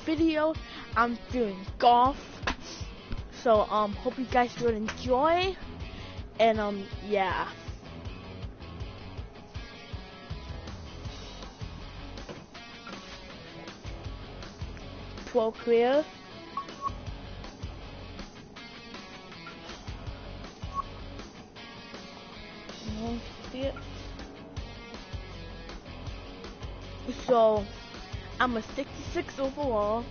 video. I'm doing golf. So hope you guys would enjoy. And yeah. Pro clear. See it? So I'm a 66 overall.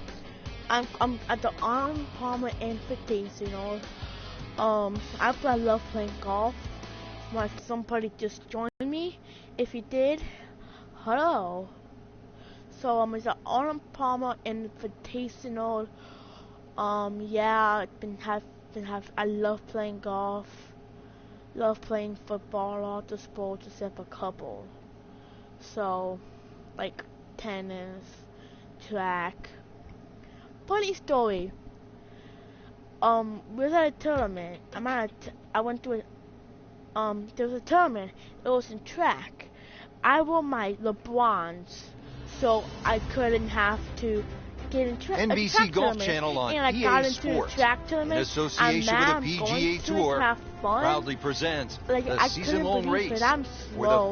I'm at the Arnold Palmer Invitational. I love playing golf. Might somebody just join me? If you did, hello. So it's the Arnold Palmer Invitational. Yeah, I love playing golf. Love playing football, all the sports except a couple. So, like tennis, track. Funny story. We was at a tournament. I went to there was a tournament. It was in track. I wore my LeBrons, so I couldn't have to get in track. NBC Golf Channel on and I got EA into Sports, the track tournament. in association with the PGA Tour, proudly presents the season-long race for the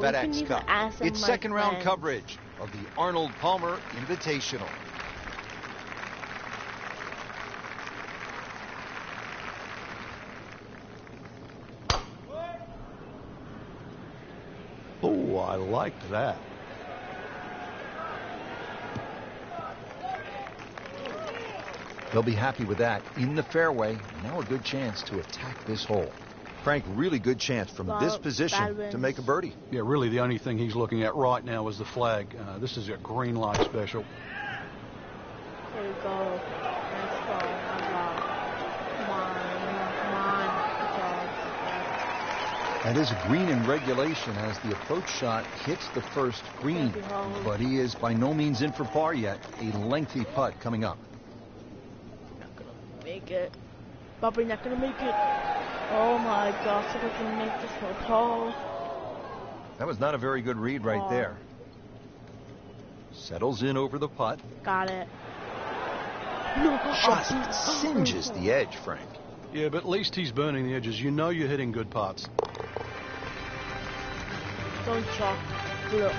FedEx Cup. It's second-round coverage of the Arnold Palmer Invitational. Oh, I liked that. They'll be happy with that. In the fairway, now a good chance to attack this hole. Frank, really good chance from this position to make a birdie. Yeah, really the only thing he's looking at right now is the flag. This is a green light special. Here we go. Nice ball. Come on. That is a green in regulation as the approach shot hits the first green. But he is by no means in for par yet. A lengthy putt coming up. Not gonna make it. Probably not gonna make it. Oh my gosh, if I can make this one par. That was not a very good read right there. Settles in over the putt. Got it. Shot singes the edge, Frank. Yeah, but at least he's burning the edges. You know you're hitting good putts. Don't talk. Look.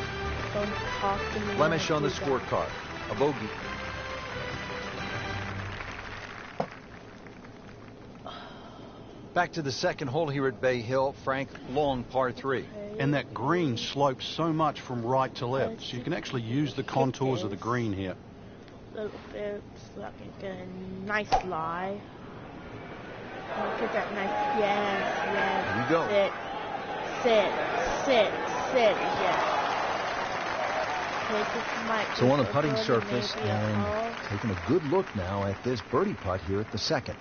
Don't talk to me. Blemish on the scorecard. A bogey. Back to the second hole here at Bay Hill. Frank, long par 3. And that green slopes so much from right to left, so you can actually use the contours of the green here. A little bit so I can get a nice lie. Get that nice, yes. Here we go. Sit, yes. So on the putting surface, and taking a good look now at this birdie putt here at the second.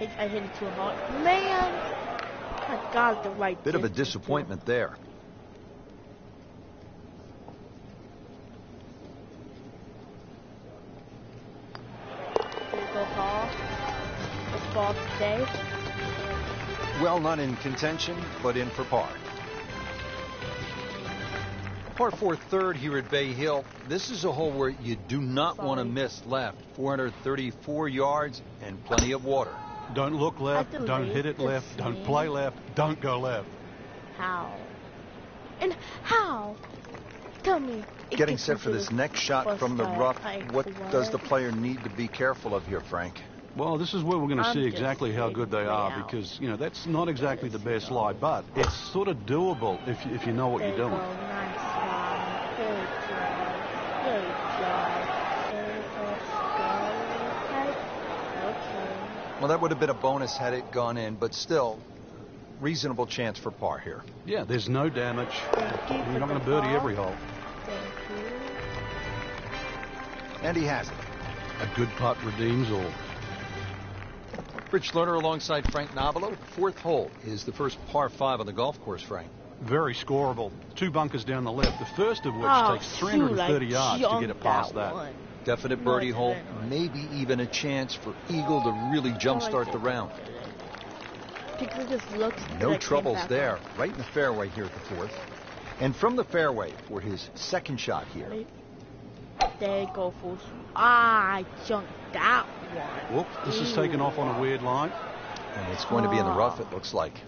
I hit it too hard. Man! I got the right Bit of a disappointment there. Ball today. Well, not in contention, but in for par. Par 4 third here at Bay Hill. This is a hole where you do not want to miss left. 434 yards and plenty of water. Don't look left, don't hit it left, don't play left, don't go left. How? And how? Tell me. Getting set for this next shot from the rough. What does the player need to be careful of here, Frank? Well, this is where we're going to see exactly how good they are, because, you know, that's not exactly the best lie, but it's sort of doable if you know what you're doing. Nice one. Good job. Well, that would have been a bonus had it gone in, but still, reasonable chance for par here. Yeah, there's no damage. You're not going to birdie every hole. And he has it. A good putt redeems all. Rich Lerner alongside Frank Nobilo. Fourth hole is the first par 5 on the golf course, Frank. Very scoreable. 2 bunkers down the left, the first of which takes 330 yards to get it past that. Definite birdie hole, maybe even a chance for Eagle to really jumpstart the round. No troubles there, right in the fairway here at the fourth. And from the fairway for his second shot here. There you go, full. I junked that one. Whoop, this is taken off on a weird line. And it's going to be in the rough, it looks like.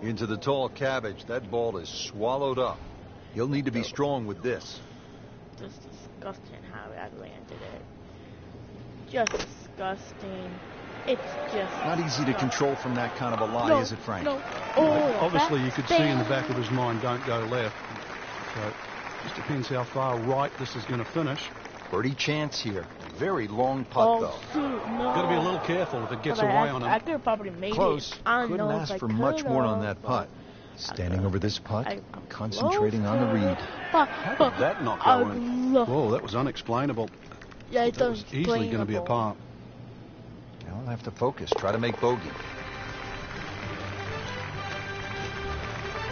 Into the tall cabbage. That ball is swallowed up. You'll need to be strong with this. Just disgusting how I landed it. Just disgusting. It's just not easy to control from that kind of a lie, is it, Frank? No. Oh, obviously, you could see in the back of his mind, don't go left. So it just depends how far right this is going to finish. Birdie chance here. Very long putt, though. Shoot, no. Got to be a little careful if it gets away on him. I could have probably made close. it. Couldn't ask for much more on that putt. Standing over this putt, concentrating on the read. How did that not go in? Whoa, that was unexplainable. Yeah, it was easily going to be a par. I'll have to focus. Try to make bogey.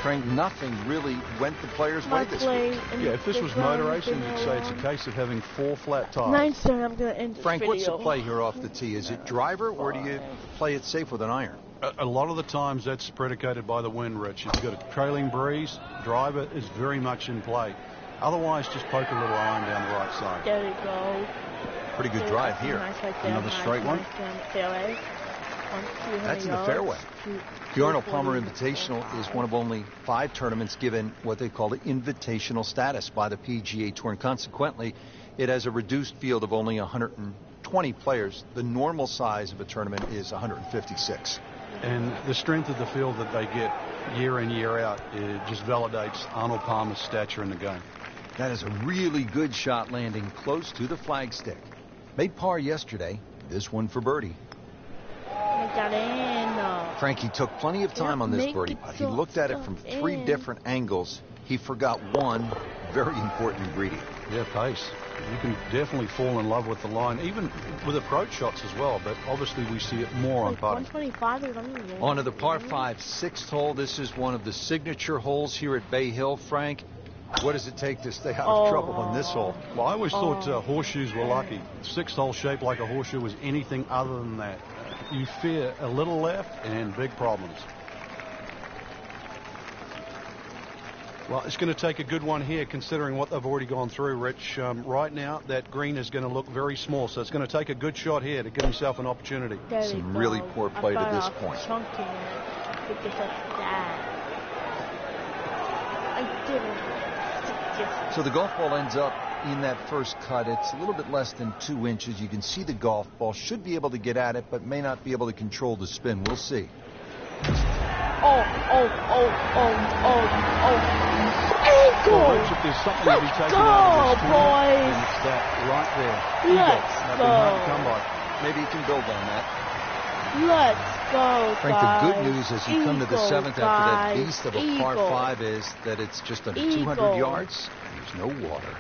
Frank, nothing really went the player's way this week. Yeah, if this was motor racing, you'd say it's a case of having 4 flat tires. Nice, I'm going to end this Frank, video. what's the play here off the tee? Is it driver, or do you play it safe with an iron? A lot of the times that's predicated by the wind, Rich. If you've got a trailing breeze, driver is very much in play. Otherwise, just poke a little iron down the right side. There you go. Pretty good drive here. Nice right there. Another straight one. That's in the fairway. The Arnold Palmer Invitational is one of only 5 tournaments given what they call the invitational status by the PGA Tour, and consequently, it has a reduced field of only 120 players. The normal size of a tournament is 156. And the strength of the field that they get year in, year out, it just validates Arnold Palmer's stature in the game. That is a really good shot, landing close to the flagstick. Made par yesterday. This one for birdie. Got in. Frankie took plenty of time on this birdie putt. He looked at it from 3 different angles. He forgot one very important ingredient. Yeah, pace. You can definitely fall in love with the line, even with approach shots as well, but obviously we see it more on putting. 125 On to the par 5 6th hole. This is one of the signature holes here at Bay Hill. Frank, what does it take to stay out of trouble on this hole? Well, I always thought horseshoes were lucky. 6th hole shaped like a horseshoe was anything other than that. You fear a little left and big problems. Well, it's going to take a good one here, considering what they've already gone through, Rich. Right now, that green is going to look very small, so it's going to take a good shot here to give himself an opportunity. Some really poor play to this point. So the golf ball ends up in that first cut. It's a little bit less than 2 inches. You can see the golf ball. Should be able to get at it, but may not be able to control the spin. We'll see. Eagle! Well, Rich, if there's something to be taken out of this boys! It's that right there. Let's go. Hard to come by. Maybe you can build on that. Let's go, Frank, guys. the good news as you come to the 7th after that beast of a par 5 is that it's just under 200 yards. There's no water.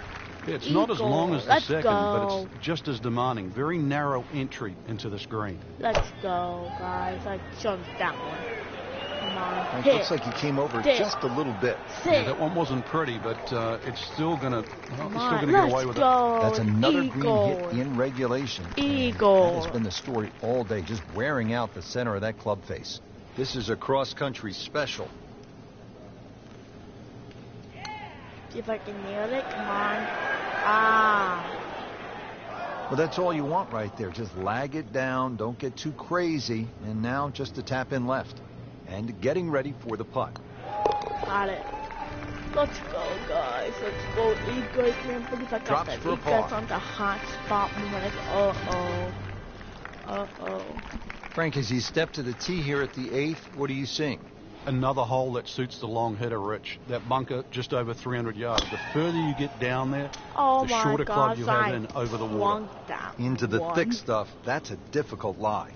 Yeah, it's not as long as the second, but it's just as demanding. Very narrow entry into this green. Let's go, guys. I jumped that one. Come on. It looks like he came over just a little bit. Yeah, that one wasn't pretty, but it's still going to get away with it. That's another green hit in regulation. Eagle. That has been the story all day, just wearing out the center of that club face. This is a cross-country special. See if I can nail it. Come on. Well, that's all you want right there. Just lag it down. Don't get too crazy. And now just to tap in left. And getting ready for the putt. Got it. Let's go, guys. Let's go. Eagle. I can't believe I got that. Eagle's on the hot spot. Uh-oh. Frank, as you step to the tee here at the 8th, what are you seeing? Another hole that suits the long hitter, Rich. That bunker just over 300 yards. The further you get down there, the shorter club you have in over the water. Into the thick stuff. That's a difficult lie.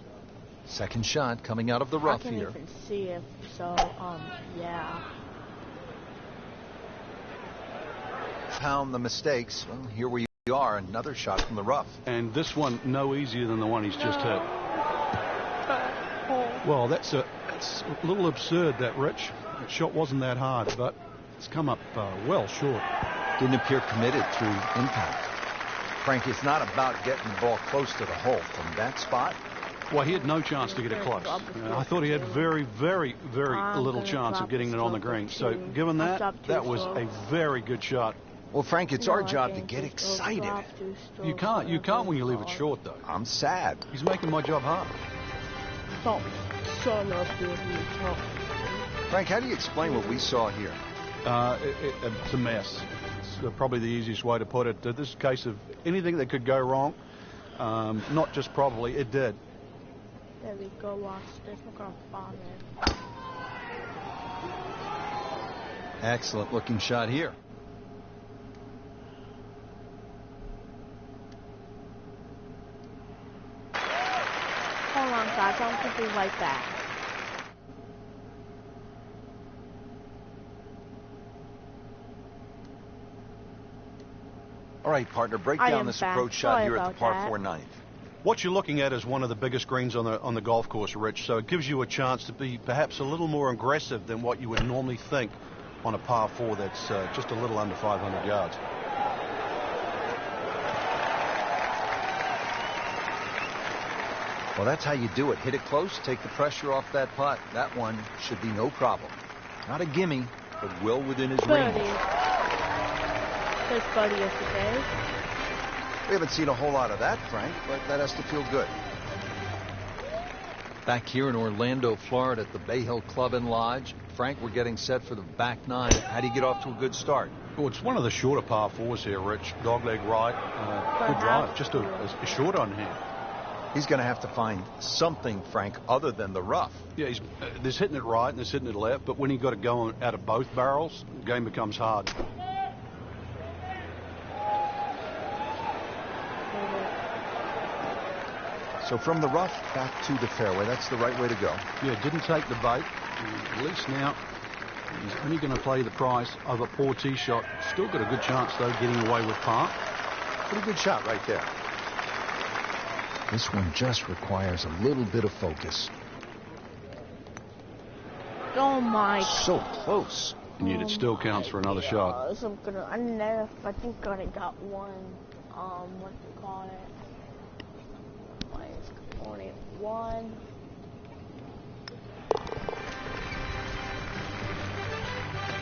Second shot coming out of the rough here. I can't even see it, so, yeah. Found the mistakes. Well, here we are. Another shot from the rough. And this one no easier than the one he's just hit. Well, that's a little absurd, that, Rich. That shot wasn't that hard, but it's come up well short. Didn't appear committed through impact. Frank, it's not about getting the ball close to the hole from that spot. Well, he had no chance to get it close. I thought he had very, very, very little chance of getting it on the green. So, given that, that was a very good shot. Well, Frank, it's No, our I job to think get just excited. overdraft two strokes, You can't when you leave it whatever. short, though. I'm sad. He's making my job hard. Don't shut up, baby. Talk. Frank, how do you explain what we saw here? It's a mess. It's probably the easiest way to put it. This is a case of anything that could go wrong. Not just probably, it did. There we go, watch this. We're gonna bomb it. Excellent looking shot here. Hold on, guys. I'm gonna be right back. All right, partner, break I down am this back. approach shot Sorry here at the about par that. 4 ninth. What you're looking at is one of the biggest greens on the golf course, Rich. So it gives you a chance to be perhaps a little more aggressive than what you would normally think on a par 4 that's just a little under 500 yards. Well, that's how you do it. Hit it close, take the pressure off that putt. That one should be no problem. Not a gimme, but well within his range. Birdie. There's birdie yesterday. We haven't seen a whole lot of that, Frank, but that has to feel good. Back here in Orlando, Florida at the Bay Hill Club and Lodge. Frank, we're getting set for the back nine. How do you get off to a good start? Well, it's one of the shorter par 4s here, Rich. Dogleg right. Good drive. Just a short on here. He's going to have to find something, Frank, other than the rough. Yeah, there's hitting it right and there's hitting it left, but when you've got to go out of both barrels, the game becomes hard. So from the rough back to the fairway, that's the right way to go. Yeah, didn't take the bait. At least now he's only going to play the price of a poor tee shot. Still got a good chance, though, getting away with par. Pretty good shot right there. This one just requires a little bit of focus. Oh my. So close. And yet it still counts for another shot. I think I got one, what do you call it? Minus only one.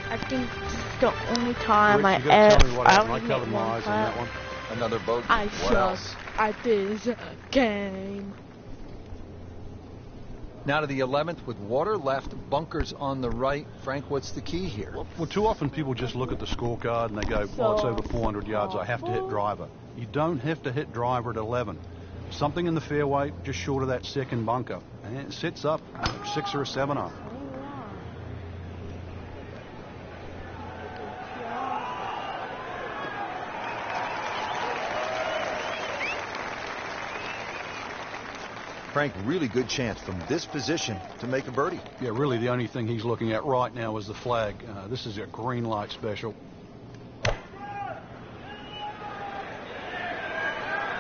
I think this is the only time Rich, you gotta tell me what happened. I only covered made my one eyes on that putt. one. Another bogey. I What else? suck at this game. Now to the 11th with water left, bunkers on the right. Frank, what's the key here? Well, too often people just look at the scorecard and they go, well, it's over 400 yards. I have to hit driver. You don't have to hit driver at 11. Something in the fairway just short of that second bunker. And it sits up 6 or a 7 up. Frank, really good chance from this position to make a birdie. Yeah, really the only thing he's looking at right now is the flag. This is a green light special.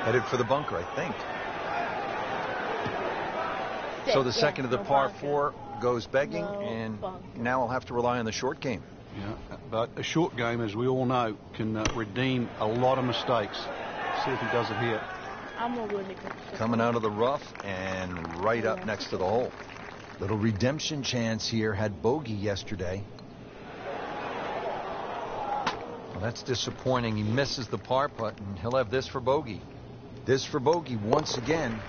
Headed for the bunker, I think. So the second of the par 4 goes begging, and now I'll have to rely on the short game. Yeah, but a short game, as we all know, can redeem a lot of mistakes. See if he does it here. I'm a really good shot. Coming out of the rough and right up next to the hole. Little redemption chance here. Had bogey yesterday. Well, that's disappointing. He misses the par putt, and he'll have this for bogey. This for bogey once again.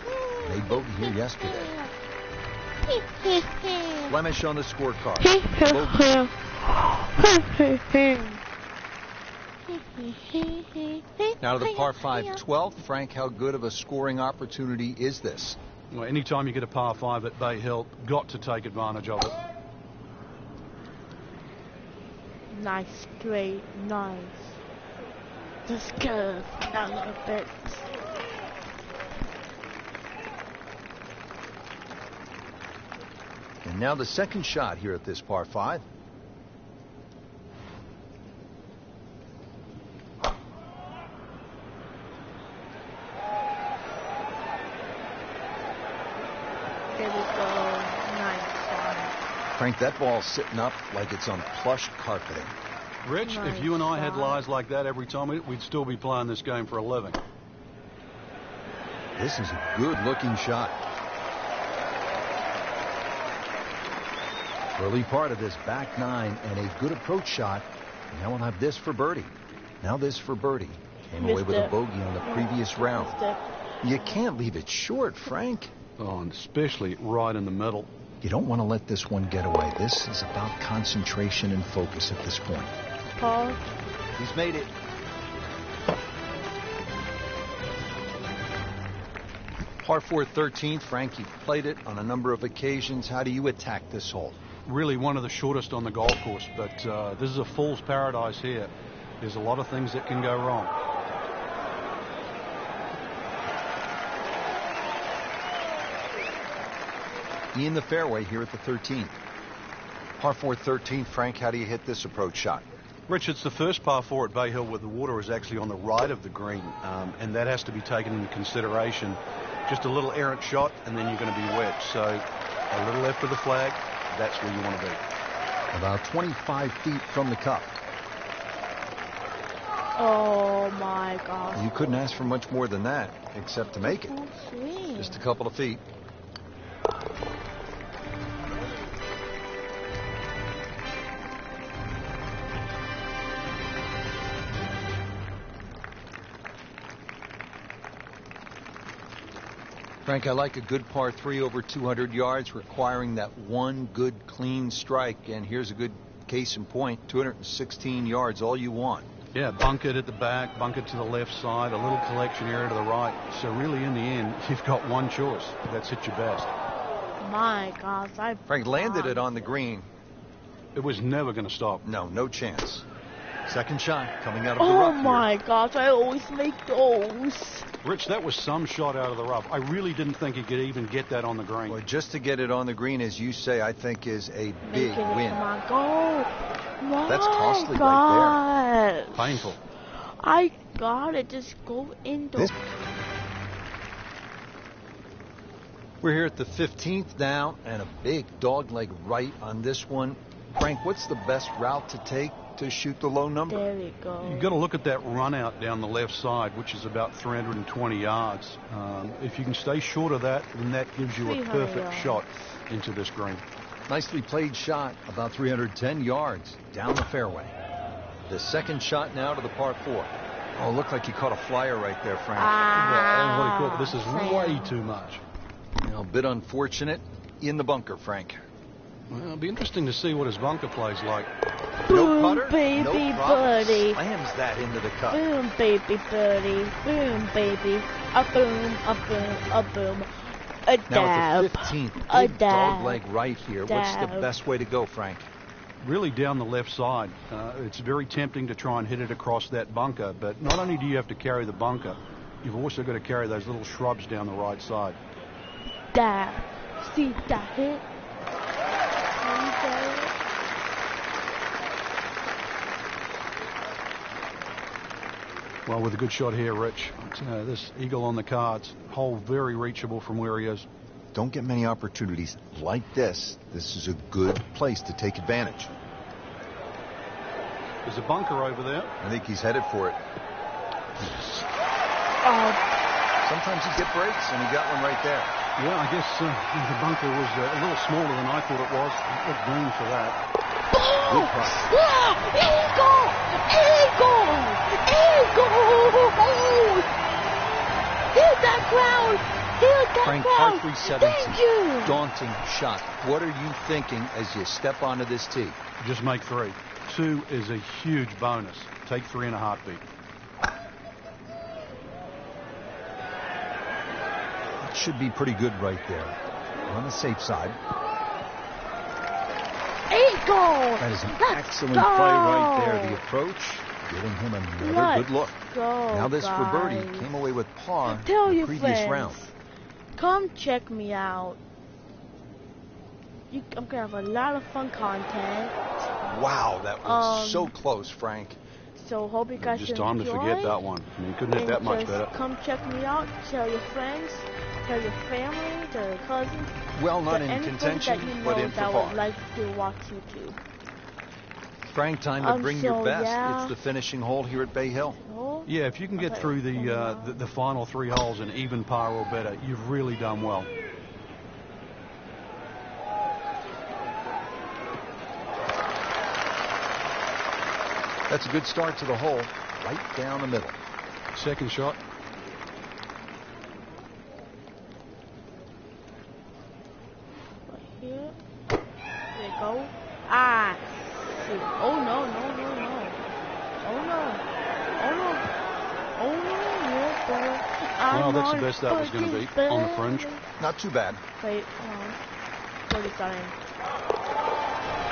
Made bogey here yesterday. Blemish on the scorecard. Now to the par 5 12th. Frank, how good of a scoring opportunity is this? Well, anytime you get a par 5 at Bay Hill, got to take advantage of it. Nice, straight, nice. Just go a little bit. And now the second shot here at this par 5. There we go. Nice one. Frank, that ball's sitting up like it's on plush carpeting. Rich, Nice if you and I had shot. lies like that every time, we'd still be playing this game for a living. This is a good-looking shot. Early part of this back nine and a good approach shot. Now we'll have this for birdie. Now this for birdie. Came away with a bogey on the previous round. You can't leave it short, Frank. Oh, and especially right in the middle. You don't want to let this one get away. This is about concentration and focus at this point. Paul. He's made it. Par 4 13th. Frank, you've played it on a number of occasions. How do you attack this hole? Really one of the shortest on the golf course, but this is a fool's paradise here. There's a lot of things that can go wrong. In the fairway here at the 13th. Par 4 13th. Frank, how do you hit this approach shot? Rich, it's the first par 4 at Bay Hill where the water is actually on the right of the green, and that has to be taken into consideration. Just a little errant shot, and then you're going to be wet. So a little left of the flag, that's where you want to be. About 25 feet from the cup. Oh, my God. You couldn't ask for much more than that, except to make it. Just a couple of feet. Frank, I like a good par 3 over 200 yards, requiring that one good, clean strike. And here's a good case in point, 216 yards, all you want. Yeah, bunkered at the back, bunkered to the left side, a little collection area to the right. So really, in the end, you've got one choice. That's hit your best. My God, Frank landed it on the green. It was never going to stop. No, no chance. Second shot coming out of the Oh, rough my here. gosh, I always make those. Rich, that was some shot out of the rough. I really didn't think he could even get that on the green. Well, just to get it on the green, as you say, I think is a big win. Come on, go. My That's costly God. right there. Painful. I got it. Just go into. We're here at the 15th now, and a big dogleg right on this one. Frank, what's the best route to take to shoot the low number? There we go. You've got to look at that run out down the left side, which is about 320 yards. If you can stay short of that, then that gives you a perfect shot into this green. Nicely played shot, about 310 yards down the fairway. The second shot now to the par 4. Oh, looked like you caught a flyer right there, Frank. Well, this is way too much. A bit unfortunate in the bunker, Frank. Well, it'll be interesting to see what his bunker plays like. Boom, No putter, baby no problem. birdie. Slams that into the cup. Boom, baby birdie. Boom, baby. A boom, a boom, a boom. A dab. Now at the 15th, A big dab. dog leg right here. What's the best way to go, Frank? Really down the left side. It's very tempting to try and hit it across that bunker, but not only do you have to carry the bunker, you've also got to carry those little shrubs down the right side. Dab. See that hit? Well, with a good shot here, Rich. This eagle on the cards. Hole very reachable from where he is. Don't get many opportunities like this. This is a good place to take advantage. There's a bunker over there. I think he's headed for it. Sometimes you get breaks, and he got one right there. Yeah, I guess the bunker was a little smaller than I thought it was. Good green for that. Good putt. Eagle! Eagle! Eagle! Hit that crowd! Hit that Frank, crowd! par 370. Thank you! Daunting shot. What are you thinking as you step onto this tee? Just make 3. 2 is a huge bonus. Take 3 in a heartbeat. It should be pretty good right there. On the safe side. Eagle! That is an Let's excellent go! play right there. The approach, giving him another Let's good look. go, Now this for birdie. guys. Came away with par Tell in the your previous friends. round. Come check me out. I'm gonna have a lot of fun content. Wow, that was so close, Frank. So hope you guys Just time to forget enjoy. that one. I mean, you couldn't hit that much Just better. come check me out. Tell your friends. Tell your family. Tell your cousins. Well, not to in anybody contention, that you know but in for that par. would like to watch YouTube. Frank, time to bring your so, best. yeah. It's the finishing hole here at Bay Hill. Oh, Yeah, if you can get through the final 3 holes in even par or better, you've really done well. That's a good start to the hole. right down the middle. Second shot. Right here. There you go. Ah. Shoot. Oh no, no, no, no. Oh no. Oh no. Oh no. Yeah, boy. Well, that's the best that was going to be on the fringe. Not too bad. Wait, hold on. What is that in?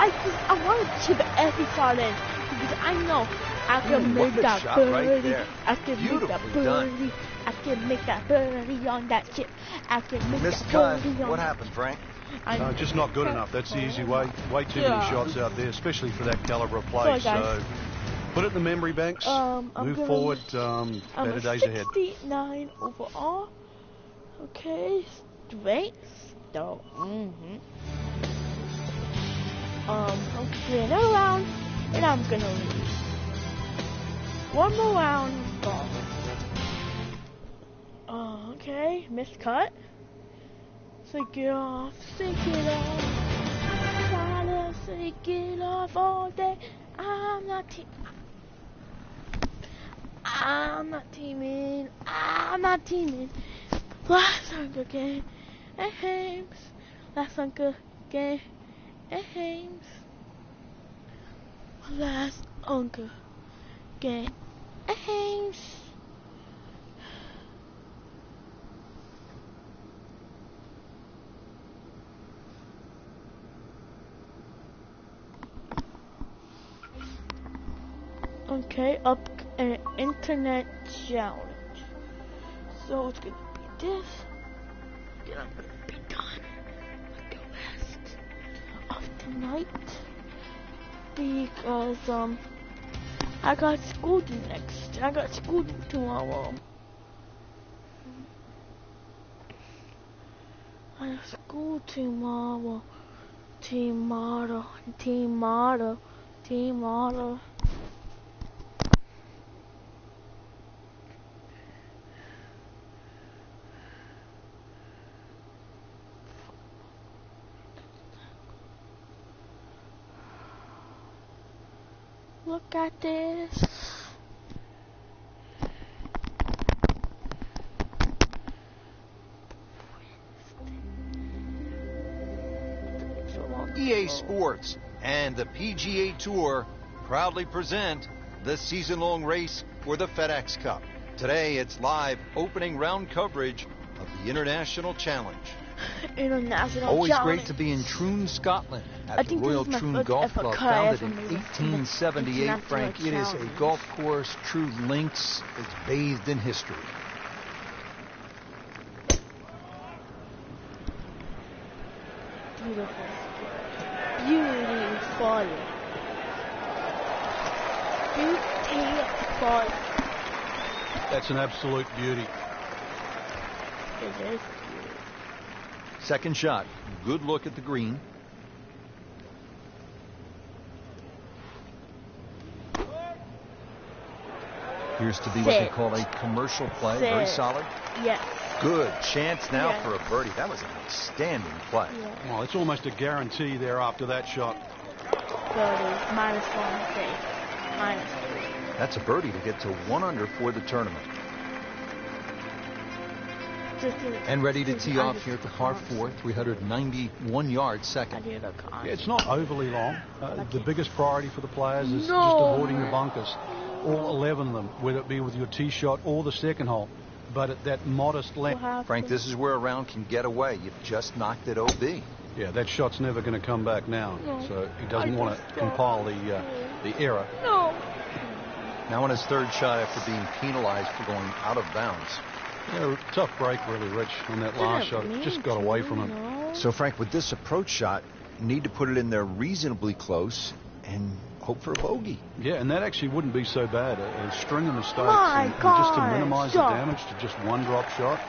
I want to chip every shot in because I know I can make what a that shot birdie. right there. I can make that Beautifully done. birdie. I can make that birdie on that chip. I can make Missed that cut. birdie on What happened, Frank? Just not good enough. That's the easy way. Way too Yeah. many shots out there, especially for that caliber of play. Sorry, guys. So put it in the memory banks. I'm Move gonna- forward. I'm Better a days ahead. 69 overall. Okay, straight. So, I'm playing another round, and I'm gonna leave. One more round, ball. Okay, miscut. Shake it off, shake it off. Try to shake it off all day. I'm not teaming. Last Hunger Game, Ames. Last Hunger Game, Ames. Last Hunger Game, Ames. Okay, up an internet challenge. So it's gonna be this. Then I'm gonna be done with the rest of the night because I got school next. I got school tomorrow. I have school tomorrow. Tomorrow. Look at this. EA Sports and the PGA Tour proudly present the season-long race for the FedEx Cup. Today, it's live opening round coverage of the International Challenge. International Always challenge. great to be in Troon, Scotland, I at the think this Royal is my Troon first Golf ever Club, cut founded ever in made. 1878. Frank, it is a Challenge. golf course, true links. It's bathed in history. Beautiful. That's an absolute beauty. It is. Second shot. Good look at the green. Appears to be what they Six. call a commercial play. Very Six. solid. Yes. Good chance now Yeah. for a birdie. That was an outstanding play. Yeah. Well, it's almost a guarantee there after that shot. Birdie. -1 safe. -3. That's a birdie to get to 1 under for the tournament. And ready to tee off here at the par 4, 391 yards I second. did a con. Yeah, it's not overly long. The biggest priority for the players is just No. avoiding the bunkers. All 11 of them, whether it be with your tee shot or the second hole. But at that modest length. Frank, this is where a round can get away. You've just knocked it OB. Yeah, that shot's never going to come back now. No. So he doesn't I want just to compile the error. No. Now on his third shot after being penalized for going out of bounds. Yeah, tough break really, Rich, on that last shot. It just got away from him. So, Frank, with this approach shot, you need to put it in there reasonably close and hope for a bogey. Yeah, and that actually wouldn't be so bad. A string of mistakes My and just to God, minimize stop. the damage to just one drop shot,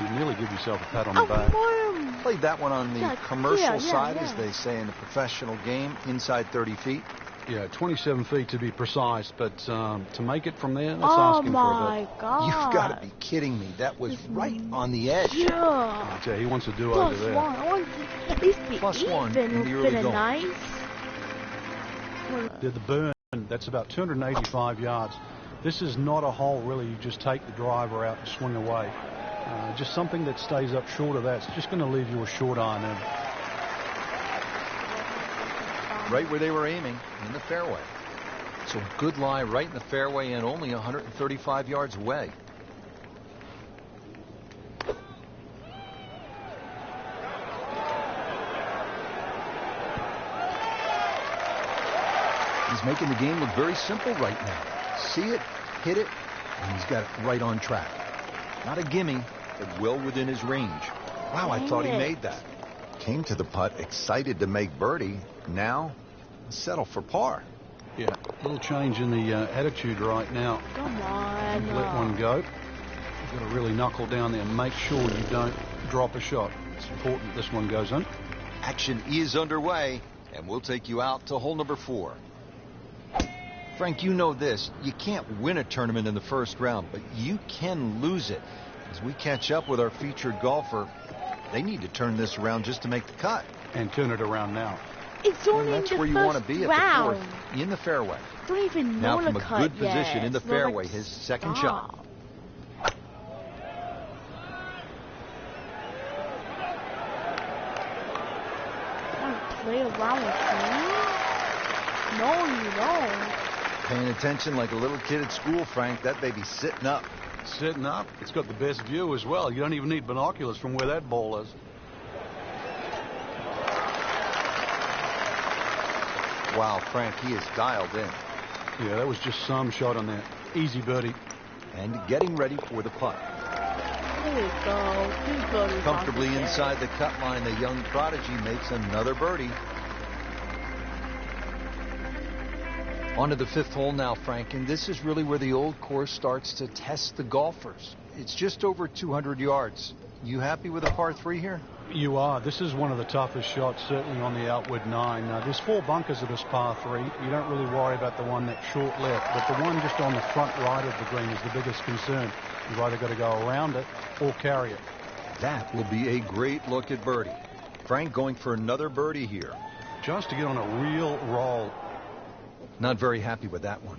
you'd nearly give yourself a pat on I the back. want him. Played that one on the Yeah, commercial yeah, side, yeah. as they say in the professional game, inside 30 feet. Yeah, 27 feet to be precise, but to make it from there, that's Oh asking for a my bit. God. You've got to be kidding me. That was right on the edge. Yeah. I tell you, he wants to do over Plus there. one. I want to at least be Plus even. one in the Would early been going. nice. The burn, that's about 285 yards. This is not a hole, really. You just take the driver out and swing away. Just something that stays up short of that. It's just going to leave you a short iron in. Right where they were aiming, in the fairway. So good lie right in the fairway and only 135 yards away. He's making the game look very simple right now. See it, hit it, and he's got it right on track. Not a gimme, but well within his range. Wow, I thought he made that. Came to the putt excited to make birdie. Now, settle for par. Yeah, a little change in the attitude right now. Come on. Let one go. You've got to really knuckle down there and make sure you don't drop a shot. It's important this one goes in. Action is underway, and we'll take you out to hole number 4. Frank, you know this. You can't win a tournament in the first round, but you can lose it. As we catch up with our featured golfer, they need to turn this around just to make the cut. And turn it around now. It's only that's in the where you first want to be at round. the 4th, in the fairway. Don't even know Now from the a cut good yet. position in the It's not fairway, like his second stop. shot. Want to play around with me? No, you don't. Paying attention like a little kid at school, Frank. That baby's sitting up. Sitting up. It's got the best view as well. You don't even need binoculars from where that ball is. Wow, Frank, he is dialed in. Yeah, that was just some shot on there. Easy birdie. And getting ready for the putt. There we go. Two birdies Comfortably on the inside the cut line, the young prodigy makes another birdie. On to the 5th hole now, Frank, and this is really where the old course starts to test the golfers. It's just over 200 yards. You happy with a par 3 here? You are. This is one of the toughest shots, certainly on the outward 9. There's 4 bunkers of this par 3. You don't really worry about the one that's short left, but the one just on the front right of the green is the biggest concern. You've either got to go around it or carry it. That will be a great look at birdie. Frank going for another birdie here. Just to get on a real roll. Not very happy with that one.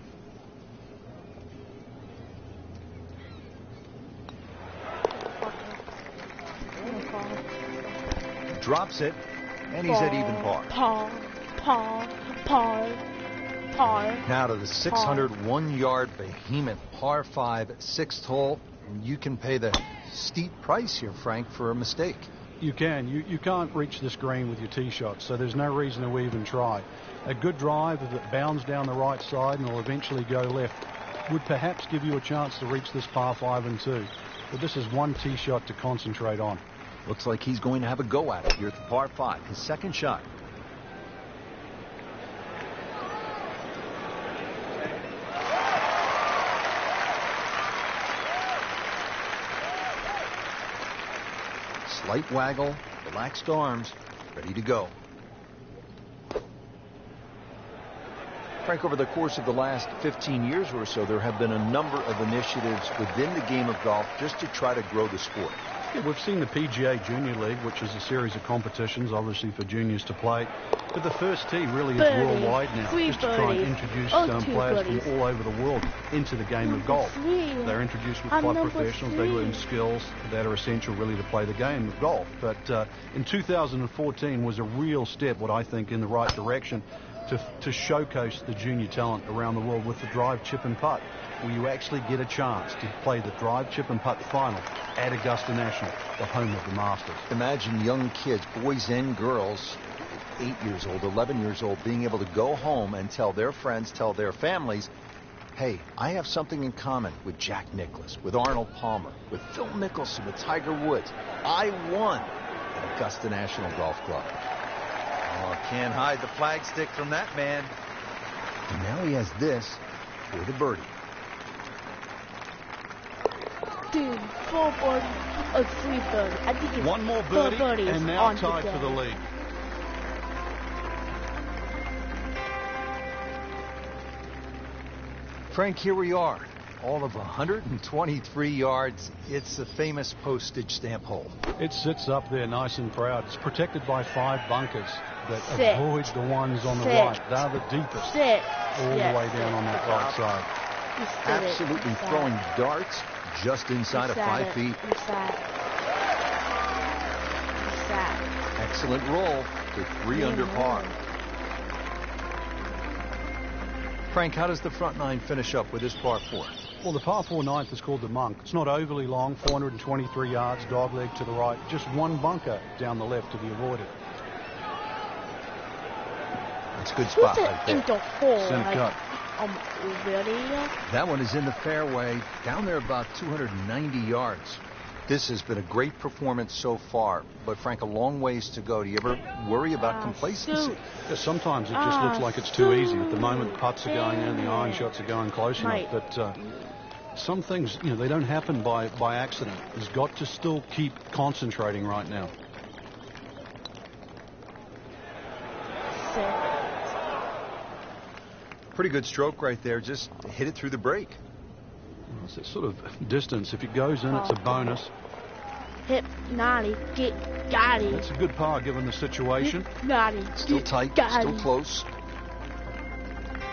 Drops it, and he's at even par. Par. Now to the 601-yard behemoth par 5, 6th hole. You can pay the steep price here, Frank, for a mistake. You can. You can't reach this green with your tee shot, so there's no reason to even try. A good drive that bounds down the right side and will eventually go left would perhaps give you a chance to reach this par 5 and 2. But this is one tee shot to concentrate on. Looks like he's going to have a go at it here at the par 5, his second shot. Slight waggle, relaxed arms, ready to go. Frank, over the course of the last 15 years or so, there have been a number of initiatives within the game of golf just to try to grow the sport. Yeah, we've seen the PGA Junior League, which is a series of competitions, obviously, for juniors to play. But the first tee really is worldwide now, just to try and introduce players from all over the world into the game of golf. They're introduced with club professionals. They learn skills that are essential, really, to play the game of golf. But in 2014 was a real step, what I think, in the right direction to showcase the junior talent around the world with the drive, chip and putt, where you actually get a chance to play the drive, chip and putt final at Augusta National, the home of the Masters. Imagine young kids, boys and girls, 8 years old, 11 years old, being able to go home and tell their friends, tell their families, hey, I have something in common with Jack Nicklaus, with Arnold Palmer, with Phil Mickelson, with Tiger Woods. I won at Augusta National Golf Club. Oh, can't hide the flagstick from that man. And now he has this for the birdie. Dude, 4 birdies, or 3 birdies. I think it's one more birdie, and now tied for the lead. Frank, here we are. All of 123 yards. It's a famous postage stamp hole. It sits up there nice and proud. It's protected by 5 bunkers that avoid the ones on the right. They're the deepest. All the way down on that right side. Absolutely throwing darts just inside of 5 feet. Excellent roll with 3 under par. Frank, how does the front 9 finish up with this par 4? Well, the par 4 ninth is called the Monk. It's not overly long, 423 yards, dogleg to the right. Just one bunker down the left to be avoided. It's a good spot right there. Into hole. Center cut. Really? That one is in the fairway, down there about 290 yards. This has been a great performance so far, but Frank, a long ways to go. Do you ever worry about complacency? Yeah, sometimes it just looks like it's too easy. At the moment, the putts are going in, the iron shots are going close enough. But some things, you know, they don't happen by accident. He's got to still keep concentrating right now. Pretty good stroke right there. Just hit it through the break. Well, it's that sort of distance. If it goes in, it's a bonus. Hit naughty, get got it. It's a good par given the situation. Naughty, still tight, still close.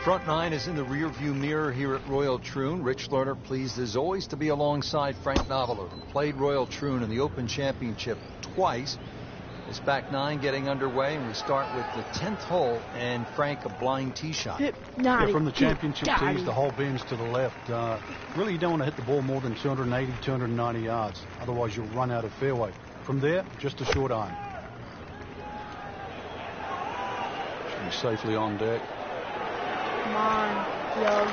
Front 9 is in the rearview mirror here at Royal Troon. Rich Lerner pleased as always to be alongside Frank Noveler, who played Royal Troon in the Open Championship twice. This back 9 getting underway, and we start with the 10th hole, and Frank, a blind tee shot. Yeah, from the championship tees, the hole bends to the left. Really, you don't want to hit the ball more than 280, 290 yards. Otherwise, you'll run out of fairway. From there, just a short iron. Should be safely on deck. Come on. Yo.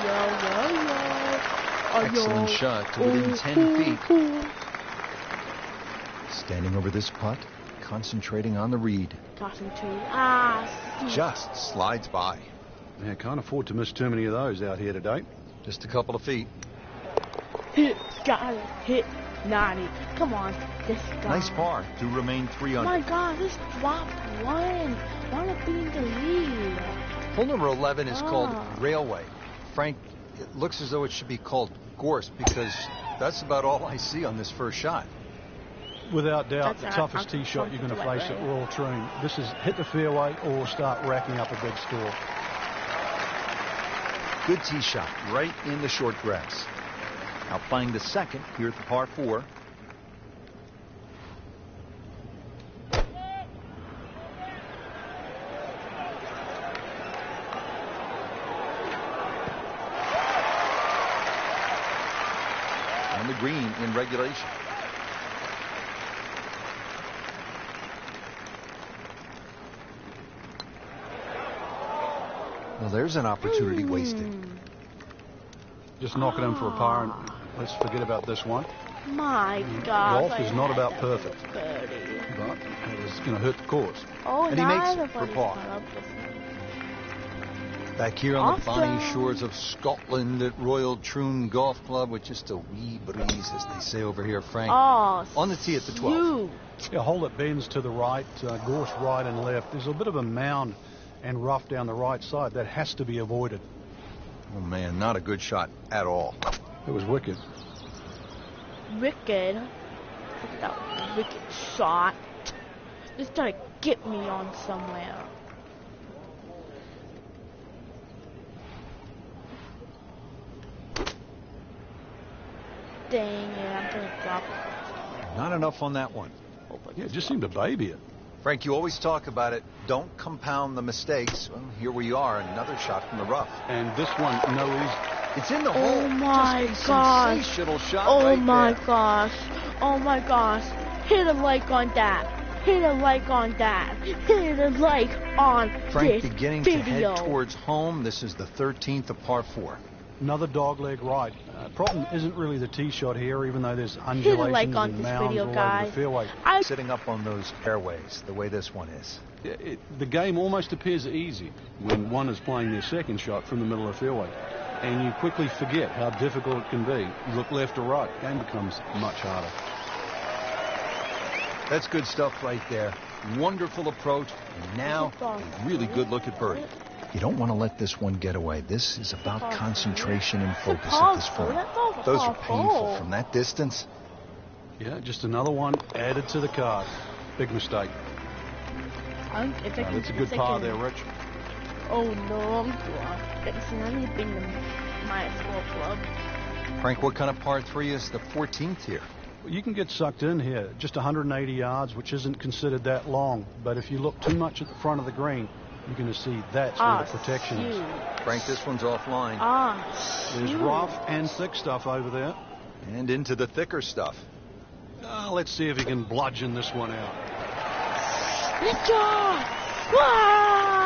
Excellent shot to within 10 feet. Standing over this putt, concentrating on the read. Just slides by. Yeah, can't afford to miss too many of those out here today. Just a couple of feet. Got it. Hit 90. Come on. This guy. Nice par to remain 3 under. Oh my God, this dropped 1. Want to be in the lead. Hole number 11 is called Railway. Frank, it looks as though it should be called Gorse because that's about all I see on this first shot. Without doubt, the toughest tee shot you're going to face at Royal Troon. This is hit the fairway or start racking up a big score. Good tee shot right in the short grass. Now playing the second here at the par 4. On the green in regulation. Well, there's an opportunity wasted. Just knock it in for a par and let's forget about this one. My God. Golf is not about perfect, but it is going to hurt the course. And he makes it for par. Back here on the bonny shores of Scotland at Royal Troon Golf Club with just a wee breeze, as they say over here, Frank. On the tee at the 12th. Yeah, a hole that bends to the right, Gorse right and left. There's a bit of a mound and rough down the right side. That has to be avoided. Oh, man, not a good shot at all. It was wicked. Wicked? Look at that wicked shot. Just trying to get me on somewhere. Dang it, I'm going to drop it. Not enough on that one. Yeah, it just seemed to baby it. Frank, you always talk about it. Don't compound the mistakes. Well, here we are, another shot from the rough. And this one, no easy. It's in the hole. Oh my just a gosh. sensational shot Oh right my there. gosh. Oh my gosh. Hit a like on that. Hit a like on that. Hit a like on Frank this beginning video. to head towards home. This is the 13th of par 4. Another dogleg right. Problem isn't really the tee shot here, even though there's Hit a undulations like on and this mounds video, all over guys. the fairway. Sitting up on those fairways, the way this one is. The game almost appears easy when one is playing their second shot from the middle of the fairway. And you quickly forget how difficult it can be. You look left or right, the game becomes much harder. That's good stuff right there. Wonderful approach. And now, a really good look at birdie. You don't want to let this one get away. This is about concentration and focus at this point. Those are painful from that distance. Yeah, just another one added to the card. Big mistake. It's a good par there, Rich. Oh no, I'm good. I need to bring them -4 club. Frank, what kind of par 3 is the 14th here? You can get sucked in here, just 180 yards, which isn't considered that long. But if you look too much at the front of the green, you're going to see that's where the protection is. Frank, this one's offline. There's rough and thick stuff over there. And into the thicker stuff. Let's see if he can bludgeon this one out.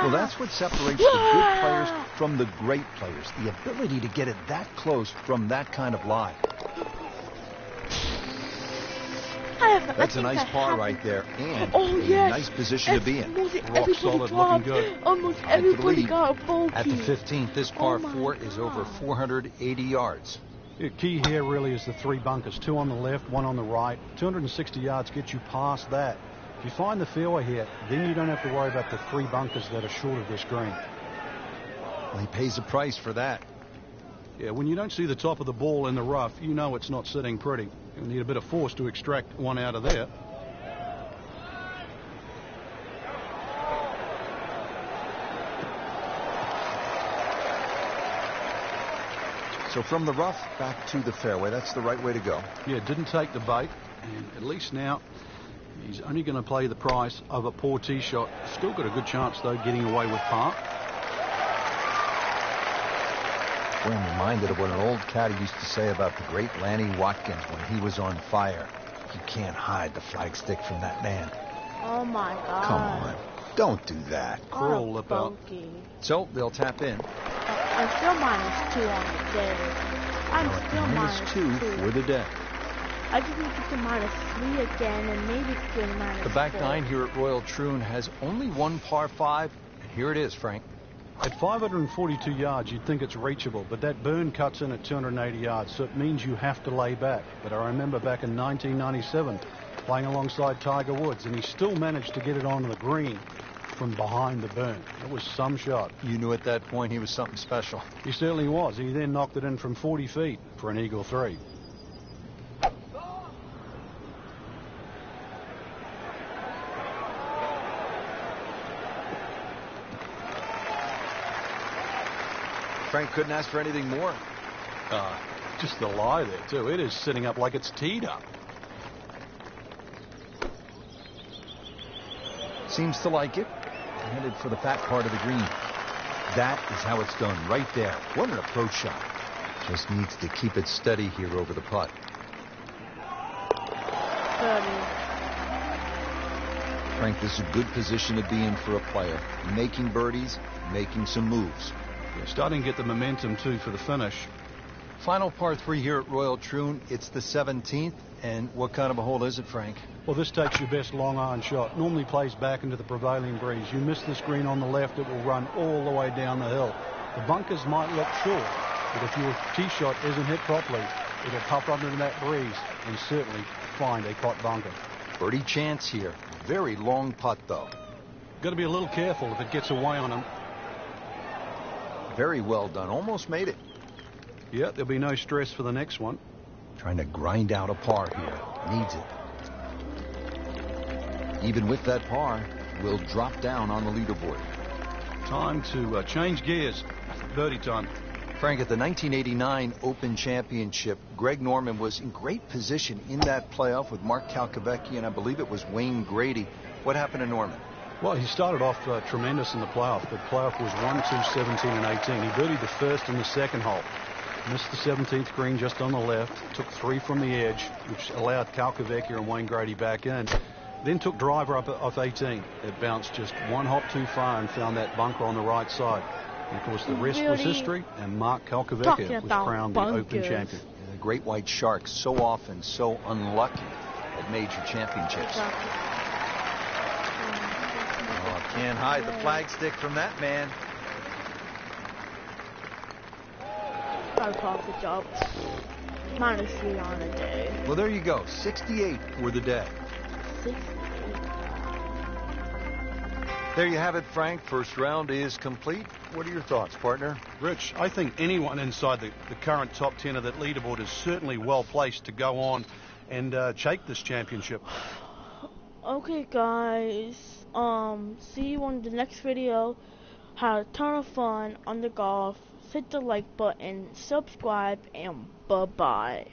Well, that's what separates the good players from the great players. The ability to get it that close from that kind of lie. That's a nice par right there, and a nice position to be in. Rock solid, looking good. Almost everybody got a bogey. At the 15th, this par 4 is over 480 yards. The key here really is the 3 bunkers, 2 on the left, 1 on the right. 260 yards gets you past that. If you find the fairway here, then you don't have to worry about the 3 bunkers that are short of this green. Well, he pays a price for that. Yeah, when you don't see the top of the ball in the rough, you know it's not sitting pretty. You need a bit of force to extract one out of there. So from the rough back to the fairway, that's the right way to go. Yeah, didn't take the bait, and at least now he's only going to play the price of a poor tee shot. Still got a good chance, though, getting away with par. Well, I'm reminded of what an old caddy used to say about the great Lanny Watkins when he was on fire. You can't hide the flagstick from that man. Oh, my God. Come on. Don't do that. Cruel lip out. So they'll tap in. I'm still -2 on the day. I'm still -2 for the day. I just need to get to -3 again and maybe get -4. The back 9 here at Royal Troon has only 1 par 5. And here it is, Frank. At 542 yards, you'd think it's reachable, but that burn cuts in at 280 yards, so it means you have to lay back. But I remember back in 1997 playing alongside Tiger Woods, and he still managed to get it onto the green from behind the burn. It was some shot. You knew at that point he was something special. He certainly was. He then knocked it in from 40 feet for an eagle 3. Frank couldn't ask for anything more. Just the lie there, too. It is sitting up like it's teed up. Seems to like it. Headed for the fat part of the green. That is how it's done, right there. What an approach shot. Just needs to keep it steady here over the putt. Frank, this is a good position to be in for a player. Making birdies, making some moves. Yeah, starting to get the momentum, too, for the finish. Final par 3 here at Royal Troon. It's the 17th. And what kind of a hole is it, Frank? Well, this takes your best long iron shot. Normally plays back into the prevailing breeze. You miss this green on the left, it will run all the way down the hill. The bunkers might look short, but if your tee shot isn't hit properly, it'll pop up into that breeze and certainly find a pot bunker. Birdie chance here. Very long putt, though. Got to be a little careful if it gets away on him. Very well done. Almost made it. Yeah, there'll be no stress for the next one. Trying to grind out a par here. Needs it. Even with that par, will drop down on the leaderboard. Time to change gears. Birdie time. Frank, at the 1989 Open Championship, Greg Norman was in great position in that playoff with Mark Calcavecchi, and I believe it was Wayne Grady. What happened to Norman? Well, he started off tremendous in the playoff. The playoff was 1, 2, 17, and 18. He birdied the first and the second hole. Missed the 17th green just on the left. Took 3 from the edge, which allowed Calcavecchi and Wayne Grady back in. Then took driver up off 18. It bounced just 1 hop too far and found that bunker on the right side. And of course, the rest was history, and Mark Calcavecchi was crowned the Open champion. And the Great White Shark, so often so unlucky at major championships. Oh, can't hide the flagstick from that man. Good job. -3 on the day. Well, there you go. 68 for the day. 68. There you have it, Frank. First round is complete. What are your thoughts, partner? Rich, I think anyone inside the current top 10 of that leaderboard is certainly well placed to go on and take this championship. Okay, guys. See you on the next video. Had a ton of fun on the golf. hit the like button, subscribe, and bye-bye.